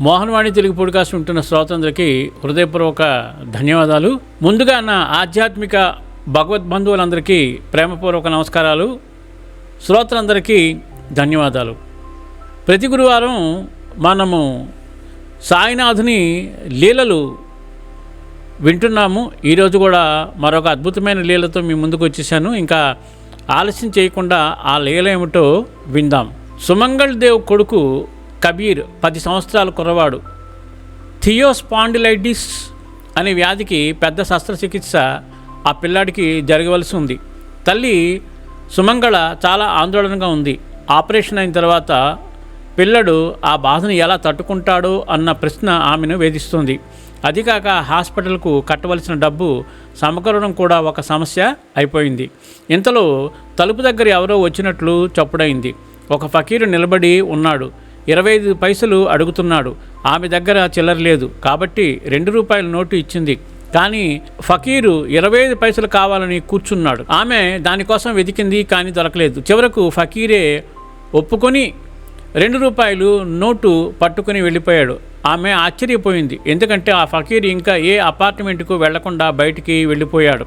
Mohan Vani Telugu podcast ఉంటున్న శ్రోతలందరికీ హృదయపూర్వక ధన్యవాదాలు. ముందుగా నా ఆధ్యాత్మిక భగవద్బంధువులందరికీ ప్రేమపూర్వక నమస్కారాలు. శ్రోతలందరికీ ధన్యవాదాలు. ప్రతి గురువారం మనము సాయినాథుని లీలలు వింటున్నాము. ఈరోజు కూడా మరొక అద్భుతమైన లీలతో మీ ముందుకు వచ్చేసాను. ఇంకా ఆలస్యం చేయకుండా ఆ లీల ఏమిటో విందాం. సుమంగళ్ దేవ్ కొడుకు కబీర్ 10 సంవత్సరాల కుర్రవాడు. థియోస్పాండిలైటిస్ అనే వ్యాధికి పెద్ద శస్త్రచికిత్స ఆ పిల్లాడికి జరగవలసి ఉంది. తల్లి సుమంగళ చాలా ఆందోళనగా ఉంది. ఆపరేషన్ అయిన తర్వాత పిల్లడు ఆ బాధను ఎలా తట్టుకుంటాడో అన్న ప్రశ్న ఆమెను వేధిస్తుంది. అదికాక హాస్పిటల్కు కట్టవలసిన డబ్బు సమకూరడం కూడా ఒక సమస్య అయిపోయింది. ఇంతలో తలుపు దగ్గర ఎవరో వచ్చినట్లు చప్పుడైంది. ఒక ఫకీరు నిలబడి ఉన్నాడు. 25 పైసలు అడుగుతున్నాడు. ఆమె దగ్గర చిల్లర లేదు కాబట్టి 2 రూపాయల నోటు ఇచ్చింది. కానీ ఫకీరు 25 పైసలు కావాలని కూర్చున్నాడు. ఆమె దానికోసం వెతికింది కానీ దొరకలేదు. చివరకు ఫకీరే ఒప్పుకొని 2 రూపాయలు నోటు పట్టుకుని వెళ్ళిపోయాడు. ఆమె ఆశ్చర్యపోయింది. ఎందుకంటే ఆ ఫకీర్ ఇంకా ఏ అపార్ట్మెంట్కు వెళ్లకుండా బయటికి వెళ్ళిపోయాడు.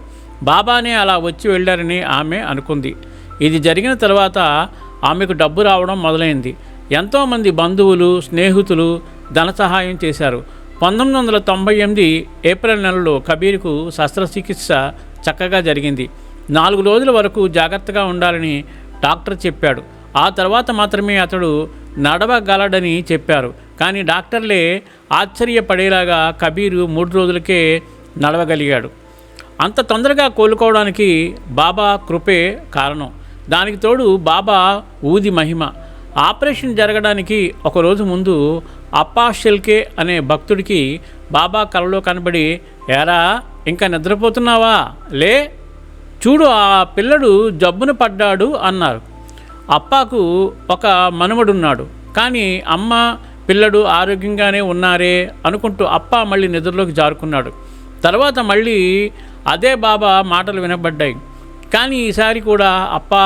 బాబానే అలా వచ్చి వెళ్ళారని ఆమె అనుకుంది. ఇది జరిగిన తర్వాత ఆమెకు డబ్బు రావడం మొదలైంది. ఎంతోమంది బంధువులు, స్నేహితులు ధన సహాయం చేశారు. 1998 ఏప్రిల్ నెలలో కబీర్కు శస్త్రచికిత్స చక్కగా జరిగింది. 4 రోజుల వరకు జాగ్రత్తగా ఉండాలని డాక్టర్ చెప్పాడు. ఆ తర్వాత మాత్రమే అతడు నడవగలడని చెప్పారు. కానీ డాక్టర్లే ఆశ్చర్యపడేలాగా కబీరు 3 రోజులకే నడవగలిగాడు. అంత తొందరగా కోలుకోవడానికి బాబా కృపే కారణం. దానికి తోడు బాబా ఊది మహిమ. ఆపరేషన్ జరగడానికి ఒకరోజు ముందు అప్పా షెల్కే అనే భక్తుడికి బాబా కలలో కనబడి, ఏరా ఇంకా నిద్రపోతున్నావా, లే చూడు ఆ పిల్లడు జబ్బున పడ్డాడు అన్నారు. అప్పాకు ఒక మనవడున్నాడు. కానీ అమ్మ పిల్లడు ఆరోగ్యంగానే ఉన్నారే అనుకుంటూ అప్పా మళ్ళీ నిద్రలోకి జారుకున్నాడు. తర్వాత మళ్ళీ అదే బాబా మాటలు వినబడ్డాయి. కానీ ఈసారి కూడా అప్పా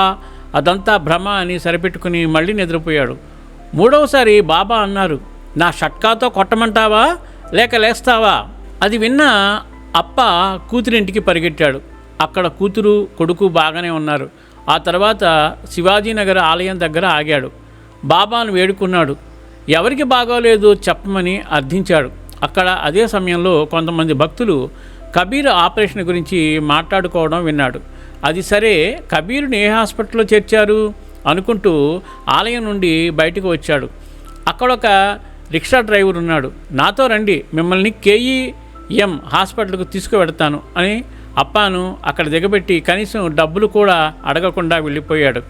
అదంతా భ్రమ అని సరిపెట్టుకుని మళ్ళీ నిద్రపోయాడు. 3వసారి బాబా అన్నారు, నా షట్కాతో కొట్టమంటావా లేక లేస్తావా? అది విన్న అప్ప కూతురింటికి పరిగెట్టాడు. అక్కడ కూతురు కొడుకు బాగానే ఉన్నారు. ఆ తర్వాత శివాజీనగర్ ఆలయం దగ్గర ఆగాడు. బాబాను వేడుకున్నాడు. ఎవరికి బాగోలేదో చెప్పమని అర్థించాడు. అక్కడ అదే సమయంలో కొంతమంది భక్తులు కబీర్ ఆపరేషన్ గురించి మాట్లాడుకోవడం విన్నాడు. అది సరే, కబీరుని ఏ హాస్పిటల్లో చేర్చారు అనుకుంటూ ఆలయం నుండి బయటకు వచ్చాడు. అక్కడ ఒక రిక్షా డ్రైవర్ ఉన్నాడు. నాతో రండి, మిమ్మల్ని కేఈఎం హాస్పిటల్కు తీసుకువెడతాను అని అప్పాను అక్కడ దిగబెట్టి కనీసం డబ్బులు కూడా అడగకుండా వెళ్ళిపోయాడు.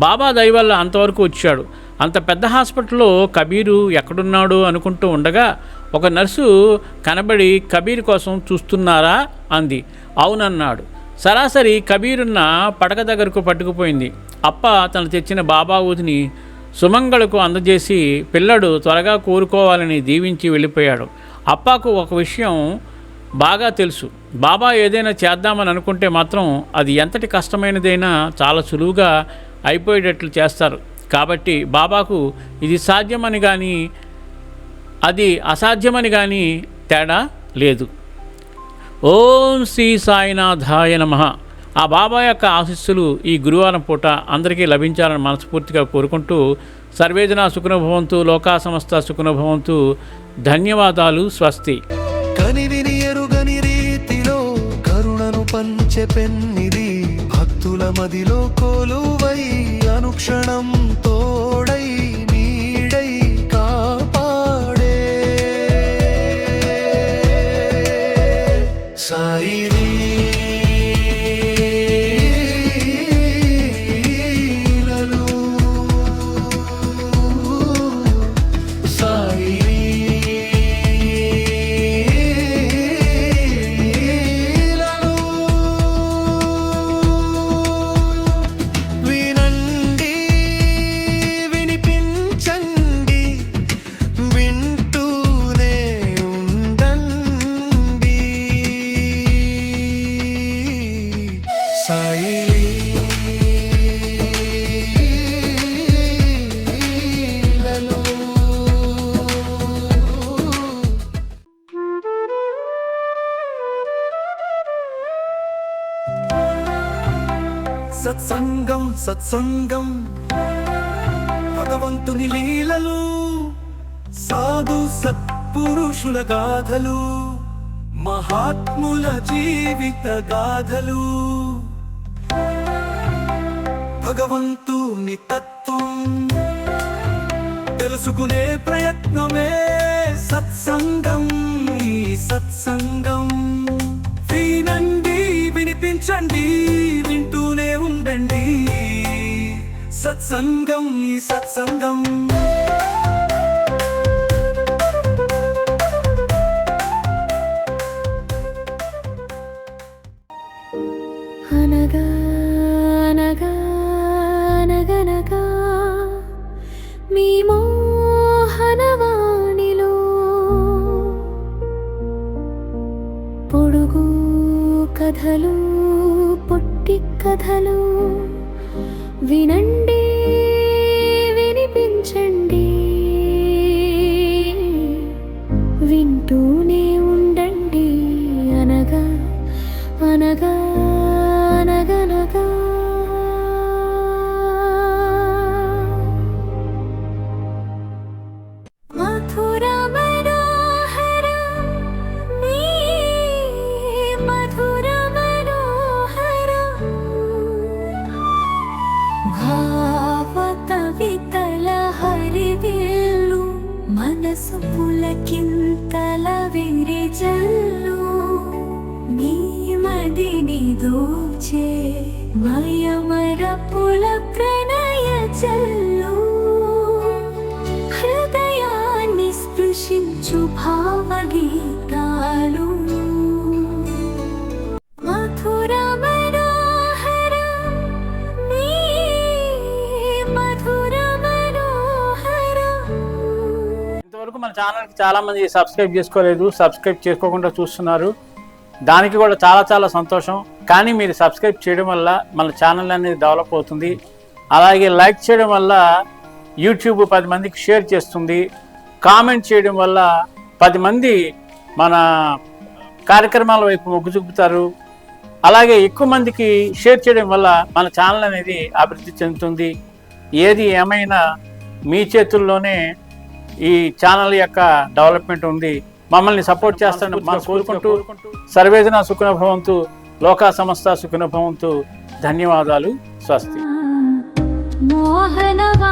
బాబా దయ వల్ల అంతవరకు వచ్చాడు. అంత పెద్ద హాస్పిటల్లో కబీరు ఎక్కడున్నాడు అనుకుంటూ ఉండగా ఒక నర్సు కనబడి, కబీర్ కోసం చూస్తున్నారా అంది. అవునన్నాడు. సరాసరి కబీరున్న పడక దగ్గరకు పట్టుకుపోయింది. అప్ప తను తెచ్చిన బాబా ఊదిని సుమంగళకు అందజేసి పిల్లడు త్వరగా కోరుకోవాలని దీవించి వెళ్ళిపోయాడు. అప్పాకు ఒక విషయం బాగా తెలుసు. బాబా ఏదైనా చేద్దామని అనుకుంటే మాత్రం అది ఎంతటి కష్టమైనదైనా చాలా సులువుగా అయిపోయేటట్లు చేస్తారు. కాబట్టి బాబాకు ఇది సాధ్యమని కానీ అది అసాధ్యమని కానీ తేడా లేదు. ఓం శ్రీ సాయినాథాయ నమః. ఆ బాబా యొక్క ఆశీస్సులు ఈ గురువారం పూట అందరికీ లభించాలని మనస్ఫూర్తిగా కోరుకుంటూ సర్వేజన సుఖనుభవంతు, లోకా సమస్త సుఖనుభవంతు. ధన్యవాదాలు. స్వస్తి. కనివిని ఎరుగని రీతిలో కరుణను పంచె పెన్నిది, భక్తుల మదిలో కొలువై అనుక్షణం తోడై నీడై కాపాడే సాయి. సత్సంగం సత్సంగం భగవంతుని లీలలు సాధు సత్పురుషుల గాథలు మహాత్ముల జీవిత గాథలు భగవంతుని తత్వం తెలుసుకునే ప్రయత్నమే సత్సంగం ఈ సత్సంగం వినండి వినిపించండి వింటూనే ఉండండి సత్సంగం ఈ సత్సంగం అనగా అనగా అనగనగా మీ మోహనవాణిలో పొడుగు కథలు పొట్టి కథలు వినండి వినిపించండి వింటూనే ఉండండి అనగా అనగా అనగనగా మధుర మనోహర నీ మధుర మనోహర భావత వితల హరివిల్లు మనసు పులకింతల విరిజల్లు నీ మదిని దోచే మయమరపుల ప్రణయ జల్లు హృదయాన్ని స్పృశించు భావగీతాలు మధుర మనోహర నీ మధుర మనోహర. ఇంతవరకు మన ఛానల్కి చాలామంది సబ్స్క్రైబ్ చేసుకోలేదు, సబ్స్క్రైబ్ చేసుకోకుండా చూస్తున్నారు. దానికి కూడా చాలా చాలా సంతోషం. కానీ మీరు సబ్స్క్రైబ్ చేయడం వల్ల మన ఛానల్ అనేది డెవలప్ అవుతుంది. అలాగే లైక్ చేయడం వల్ల యూట్యూబ్ 10 మందికి షేర్ చేస్తుంది. కామెంట్ చేయడం వల్ల 10 మంది మన కార్యక్రమాల వైపు మొగ్గు చూపుతారు. అలాగే ఎక్కువ మందికి షేర్ చేయడం వల్ల మన ఛానల్ అనేది అభివృద్ధి చెందుతుంది. ఏది ఏమైనా మీ చేతుల్లోనే ఈ ఛానల్ యొక్క డెవలప్మెంట్ ఉంది. మమ్మల్ని సపోర్ట్ చేస్తాను మనం కోరుకుంటూ సర్వేజన సుఖినో భవంతు, లోకా సమస్త సుఖినో భవంతు. ధన్యవాదాలు. స్వస్తి. మోహనవా